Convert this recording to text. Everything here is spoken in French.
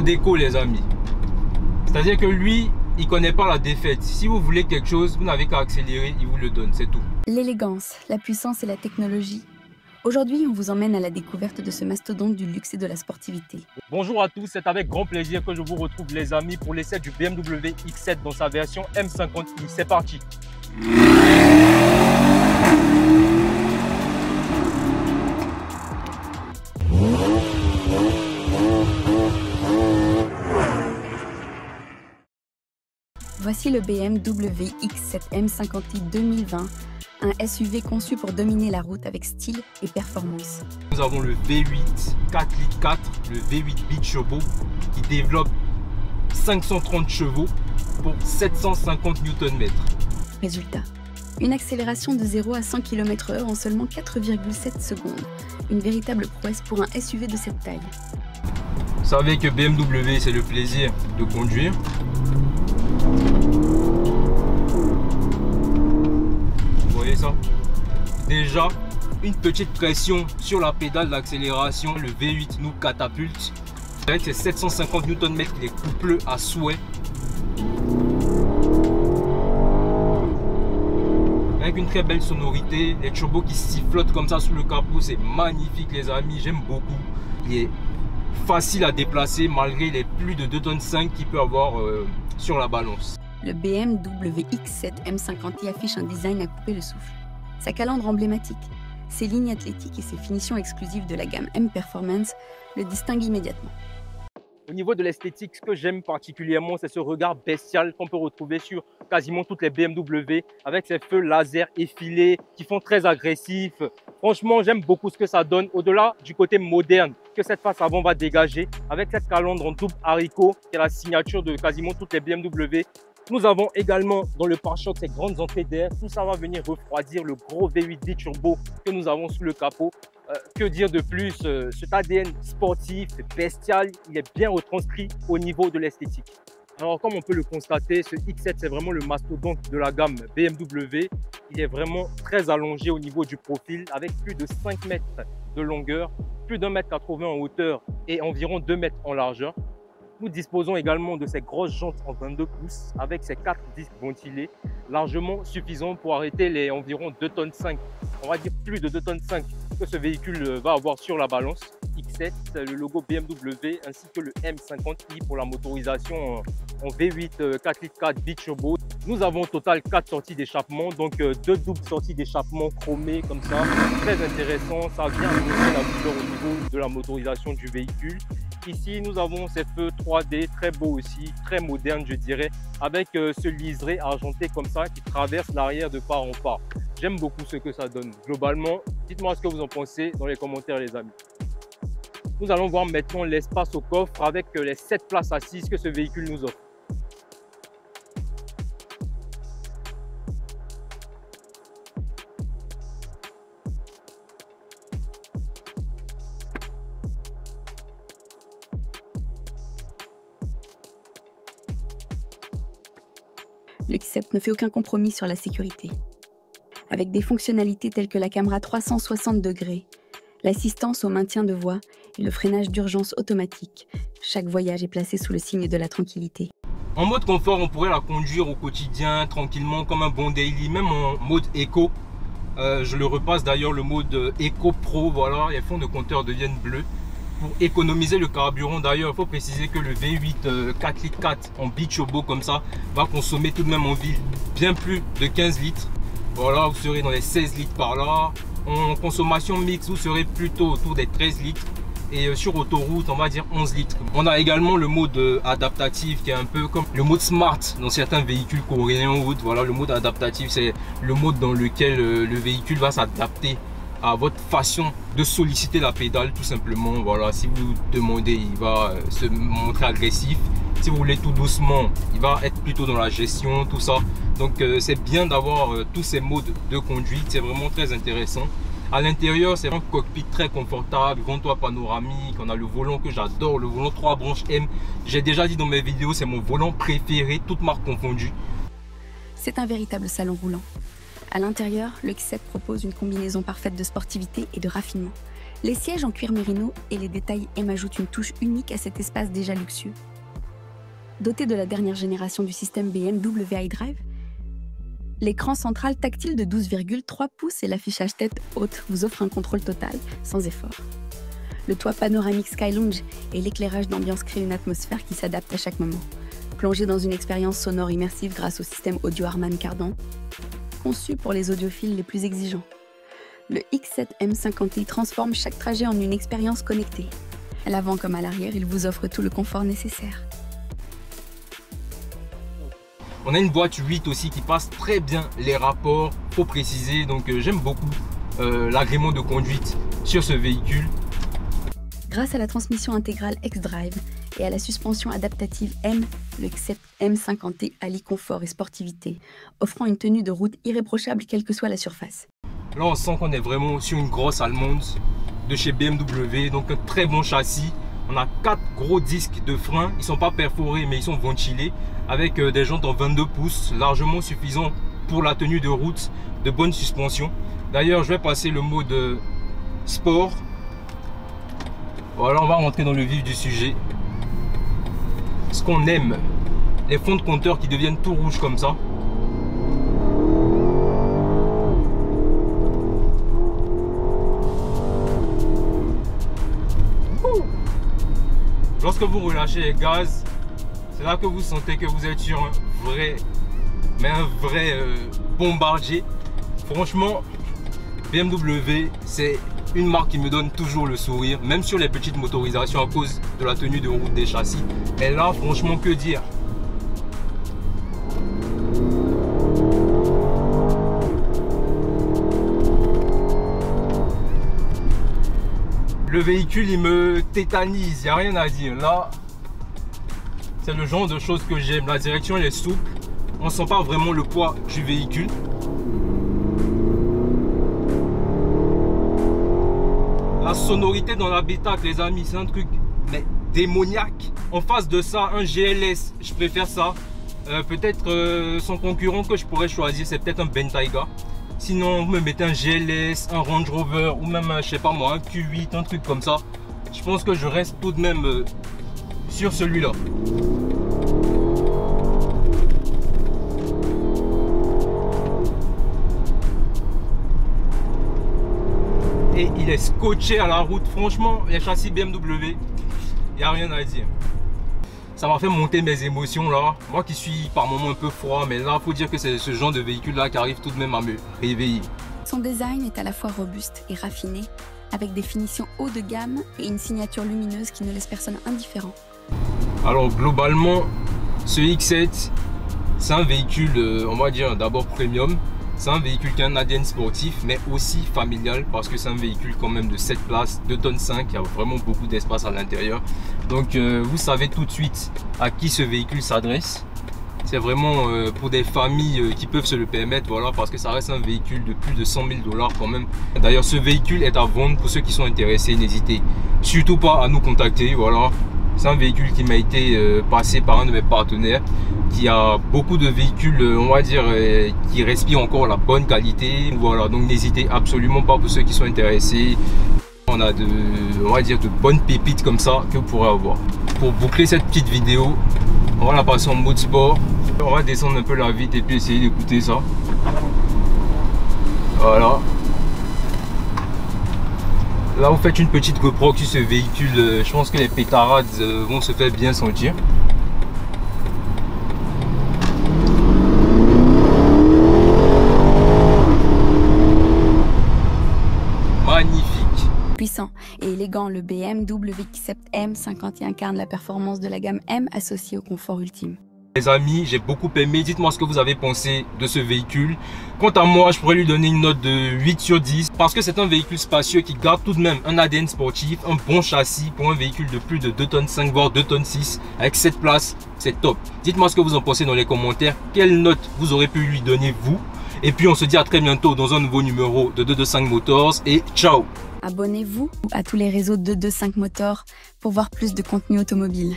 déco les amis. C'est-à-dire que lui, il connaît pas la défaite. Si vous voulez quelque chose, vous n'avez qu'à accélérer, il vous le donne, c'est tout. L'élégance, la puissance et la technologie. Aujourd'hui, on vous emmène à la découverte de ce mastodonte du luxe et de la sportivité. Bonjour à tous, c'est avec grand plaisir que je vous retrouve les amis pour l'essai du BMW X7 dans sa version M50i. C'est parti. Voici le BMW X7 M50i 2020, un SUV conçu pour dominer la route avec style et performance. Nous avons le V8 4 litres 4, le V8 biturbo qui développe 530 chevaux pour 750 Nm. Résultat, une accélération de 0 à 100 km/h en seulement 4,7 secondes. Une véritable prouesse pour un SUV de cette taille. Vous savez que BMW, c'est le plaisir de conduire. Vous voyez ça? Déjà, une petite pression sur la pédale d'accélération, le V8 nous catapulte. Avec ses 750 Nm, il est coupleux à souhait. Avec une très belle sonorité, les turbos qui sifflotent comme ça sous le capot, c'est magnifique les amis, j'aime beaucoup. Il est facile à déplacer malgré les plus de 2,5 tonnes qu'il peut avoir sur la balance. Le BMW X7 M50i affiche un design à couper le souffle. Sa calandre emblématique, ses lignes athlétiques et ses finitions exclusives de la gamme M Performance le distinguent immédiatement. Au niveau de l'esthétique, ce que j'aime particulièrement, c'est ce regard bestial qu'on peut retrouver sur quasiment toutes les BMW avec ces feux laser effilés qui font très agressifs. Franchement, j'aime beaucoup ce que ça donne au-delà du côté moderne que cette face avant va dégager avec cette calandre en double haricot qui est la signature de quasiment toutes les BMW. Nous avons également dans le pare-choc ces grandes entrées d'air. Tout ça va venir refroidir le gros V8 biturbo que nous avons sous le capot. Que dire de plus? Cet ADN sportif, bestial, il est bien retranscrit au niveau de l'esthétique. Alors comme on peut le constater, ce X7 c'est vraiment le mastodonte de la gamme BMW. Il est vraiment très allongé au niveau du profil avec plus de 5 mètres de longueur, plus d'1,80 m en hauteur et environ 2 mètres en largeur. Nous disposons également de ces grosses jantes en 22 pouces avec ces 4 disques ventilés largement suffisants pour arrêter les environ 2,5 tonnes, on va dire plus de 2,5 tonnes que ce véhicule va avoir sur la balance. X7, le logo BMW ainsi que le M50i pour la motorisation en V8 4 litres 4 biturbo. Nous avons au total 4 sorties d'échappement, donc 2 doubles sorties d'échappement chromées comme ça, très intéressant, ça vient améliorer la couleur au niveau de la motorisation du véhicule. Ici, nous avons ces feux 3D, très beaux aussi, très modernes je dirais, avec ce liseré argenté comme ça qui traverse l'arrière de part en part. J'aime beaucoup ce que ça donne. Globalement, dites-moi ce que vous en pensez dans les commentaires les amis. Nous allons voir maintenant l'espace au coffre avec les 7 places assises que ce véhicule nous offre. Le X7 ne fait aucun compromis sur la sécurité. Avec des fonctionnalités telles que la caméra 360 degrés, l'assistance au maintien de voie et le freinage d'urgence automatique, chaque voyage est placé sous le signe de la tranquillité. En mode confort, on pourrait la conduire au quotidien tranquillement comme un bon daily, même en mode éco. Je le repasse d'ailleurs le mode Eco Pro, voilà, les fonds de compteur deviennent bleus. Pour économiser le carburant d'ailleurs, il faut préciser que le V8 4 litres 4 en biturbo comme ça va consommer tout de même en ville bien plus de 15 litres. Voilà, vous serez dans les 16 litres par là. En consommation mixte, vous serez plutôt autour des 13 litres. Et sur autoroute, on va dire 11 litres. On a également le mode adaptatif qui est un peu comme le mode smart dans certains véhicules coréens ou autres. Voilà, le mode adaptatif, c'est le mode dans lequel le véhicule va s'adapter à votre façon de solliciter la pédale tout simplement. Voilà, si vous demandez, il va se montrer agressif. Si vous voulez tout doucement, il va être plutôt dans la gestion, tout ça. Donc c'est bien d'avoir tous ces modes de conduite, c'est vraiment très intéressant. À l'intérieur, c'est un cockpit très confortable, grand toit panoramique, on a le volant que j'adore, le volant 3 branches M. J'ai déjà dit dans mes vidéos, c'est mon volant préféré, toutes marques confondues. C'est un véritable salon roulant. À l'intérieur, le X7 propose une combinaison parfaite de sportivité et de raffinement. Les sièges en cuir mérino et les détails M ajoutent une touche unique à cet espace déjà luxueux. Doté de la dernière génération du système BMW iDrive, l'écran central tactile de 12,3 pouces et l'affichage tête haute vous offrent un contrôle total, sans effort. Le toit panoramique Sky Lounge et l'éclairage d'ambiance créent une atmosphère qui s'adapte à chaque moment. Plongez dans une expérience sonore immersive grâce au système audio Harman Kardon, conçu pour les audiophiles les plus exigeants. Le X7 M50i transforme chaque trajet en une expérience connectée. À l'avant comme à l'arrière, il vous offre tout le confort nécessaire. On a une boîte 8 aussi qui passe très bien les rapports, faut préciser. Donc j'aime beaucoup l'agrément de conduite sur ce véhicule. Grâce à la transmission intégrale xDrive et à la suspension adaptative M, le X7 M50i allie confort et sportivité, offrant une tenue de route irréprochable quelle que soit la surface. Là on sent qu'on est vraiment sur une grosse allemande de chez BMW, donc un très bon châssis. On a 4 gros disques de frein, ils ne sont pas perforés mais ils sont ventilés, avec des jantes en 22 pouces, largement suffisant pour la tenue de route, de bonne suspension. D'ailleurs je vais passer le mode sport. Voilà, on va rentrer dans le vif du sujet. Ce qu'on aime, les fonds de compteur qui deviennent tout rouges comme ça. Lorsque vous relâchez les gaz, c'est là que vous sentez que vous êtes sur un vrai bombardier. Franchement, BMW, c'est une marque qui me donne toujours le sourire, même sur les petites motorisations à cause de la tenue de route des châssis. Et là, franchement, que dire? Le véhicule, il me tétanise, il n'y a rien à dire. Là, c'est le genre de choses que j'aime. La direction, elle est souple. On ne sent pas vraiment le poids du véhicule. La sonorité dans l'habitacle, les amis, c'est un truc mais démoniaque. En face de ça, un GLS, je préfère ça. Peut-être son concurrent que je pourrais choisir, c'est peut-être un Bentayga. Sinon, vous me mettez un GLS, un Range Rover ou même, je sais pas moi, un Q8, un truc comme ça. Je pense que je reste tout de même sur celui-là. Et il est scotché à la route. Franchement, les châssis BMW, il n'y a rien à dire. Ça m'a fait monter mes émotions là. Moi qui suis par moments un peu froid, mais là, il faut dire que c'est ce genre de véhicule là qui arrive tout de même à me réveiller. Son design est à la fois robuste et raffiné, avec des finitions haut de gamme et une signature lumineuse qui ne laisse personne indifférent. Alors globalement, ce X7, c'est un véhicule, on va dire d'abord premium. C'est un véhicule qui a un ADN sportif, mais aussi familial, parce que c'est un véhicule quand même de 7 places, 2,5 tonnes, il y a vraiment beaucoup d'espace à l'intérieur. Donc vous savez tout de suite à qui ce véhicule s'adresse. C'est vraiment pour des familles qui peuvent se le permettre, voilà, parce que ça reste un véhicule de plus de 100 000 $ quand même. D'ailleurs, ce véhicule est à vendre. Pour ceux qui sont intéressés, n'hésitez surtout pas à nous contacter. Voilà, c'est un véhicule qui m'a été passé par un de mes partenaires, qui a beaucoup de véhicules, on va dire, qui respirent encore la bonne qualité. Voilà, donc n'hésitez absolument pas pour ceux qui sont intéressés. On a on va dire, de bonnes pépites comme ça que vous pourrez avoir. Pour boucler cette petite vidéo, on va la passer en mode sport. On va descendre un peu la vitre et puis essayer d'écouter ça. Voilà. Là, vous faites une petite GoPro sur ce véhicule. Je pense que les pétarades vont se faire bien sentir. Magnifique. Puissant et élégant, le BMW X7 M50i incarne la performance de la gamme M associée au confort ultime. Les amis, j'ai beaucoup aimé. Dites-moi ce que vous avez pensé de ce véhicule. Quant à moi, je pourrais lui donner une note de 8 sur 10 parce que c'est un véhicule spacieux qui garde tout de même un ADN sportif, un bon châssis pour un véhicule de plus de 2,5 tonnes voire 2,6 tonnes avec 7 places. C'est top. Dites-moi ce que vous en pensez dans les commentaires. Quelle note vous aurez pu lui donner vous? Et puis on se dit à très bientôt dans un nouveau numéro de 225 Motors et ciao! Abonnez-vous à tous les réseaux de 225 Motors pour voir plus de contenu automobile.